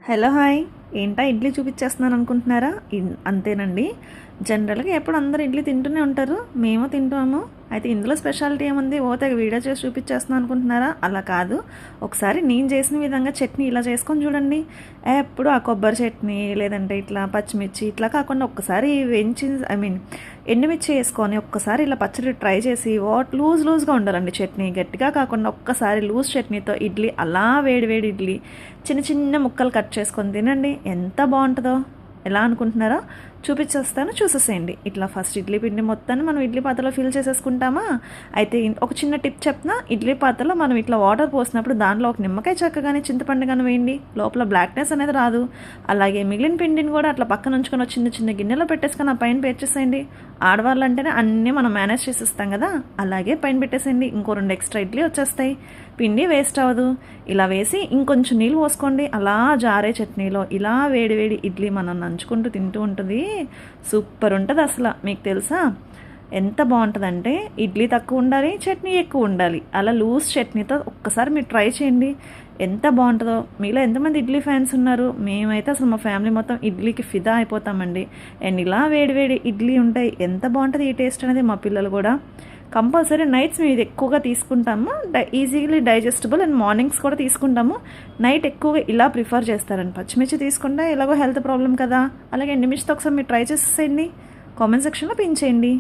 Hello hi. ఏంటా ఇడ్లీ చూపించేస్తున్నాను అనుకుంటున్నారా? అంతేనండి. జనరల్గా ఎప్పుడు అందరూ ఇడ్లీ తింటూనే ఉంటారు, మేము తింటాము. అయితే ఇందులో స్పెషాలిటీ ఏముంది, తెగ వీడియో చేసి చూపించేస్తున్నాను అనుకుంటున్నారా? అలా కాదు. ఒకసారి నేను చేసిన విధంగా చట్నీ ఇలా చేసుకొని చూడండి. ఎప్పుడు ఆ కొబ్బరి చట్నీ లేదంటే ఇట్లా పచ్చిమిర్చి ఇట్లా కాకుండా ఒక్కసారి ఎండుమిర్చి వేసుకొని ఒక్కసారి ఇలా పచ్చడి ట్రై చేసి లూజ్గా ఉండాలండి చట్నీ, గట్టిగా కాకుండా ఒక్కసారి లూజ్ చట్నీతో ఇడ్లీ, అలా వేడి వేడి ఇడ్లీ చిన్న చిన్న ముక్కలు కట్ చేసుకొని తినండి. ఎంత బాగుంటుందో. ఎలా అనుకుంటున్నారో చూపించేస్తాను, చూసేసేయండి. ఇట్లా ఫస్ట్ ఇడ్లీ పిండి మొత్తాన్ని మనం ఇడ్లీ పాత్రలో ఫిల్ చేసేసుకుంటామా. అయితే ఒక చిన్న టిప్ చెప్తున్నా. ఇడ్లీ పాత్రలో మనం ఇట్లా వాటర్ పోసినప్పుడు దాంట్లో ఒక నిమ్మకాయ చెక్క కానీ చింతపండు కానీ వేయండి, లోపల బ్లాక్నెస్ అనేది రాదు. అలాగే మిగిలిన పిండిని కూడా అట్లా పక్కన ఉంచుకొని చిన్న చిన్న గిన్నెలో పెట్టేసుకొని ఆ పైన పేర్చేసేయండి. ఆడవాళ్ళు అంటేనే అన్నీ మనం మేనేజ్ చేసేస్తాం కదా, అలాగే పైన పెట్టేసేయండి. ఇంకో 2 ఎక్స్ట్రా ఇడ్లీ వచ్చేస్తాయి. పిండి వేస్ట్ అవ్వదు. ఇలా వేసి ఇంకొంచెం నీళ్ళు పోసుకోండి. అలా జారే చట్నీలో ఇలా వేడి వేడి ఇడ్లీ మనం నంచుకుంటూ తింటూ ఉంటుంది. సూపర్ ఉంటుంది అసలు. మీకు తెలుసా ఎంత బాగుంటుందంటే, ఇడ్లీ తక్కువ ఉండాలి, చట్నీ ఎక్కువ ఉండాలి. అలా లూజ్ చట్నీతో ఒక్కసారి మీరు ట్రై చేయండి, ఎంత బాగుంటుందో. మీలో ఎంతమంది ఇడ్లీ ఫ్యాన్స్ ఉన్నారు? మేమైతే అసలు మా ఫ్యామిలీ మొత్తం ఇడ్లీకి ఫిదా అయిపోతామండి. అండ్ ఇలా వేడి వేడి ఇడ్లీ ఉంటాయి. ఎంత బాగుంటుంది ఈ టేస్ట్ అనేది. మా పిల్లలు కూడా కంపల్సరీ నైట్స్ మేము ఇది ఎక్కువగా తీసుకుంటాము. Easily digestible. అండ్ మార్నింగ్స్ కూడా తీసుకుంటాము. నైట్ ఎక్కువగా ఇలా ప్రిఫర్ చేస్తారండి. పచ్చిమిర్చి తీసుకుంటే ఎలాగో హెల్త్ ప్రాబ్లం కదా. అలాగే ఎండుమిర్చితో ఒకసారి మీరు ట్రై చేసేసేయండి. కామెంట్ సెక్షన్లో పిన్ చేయండి.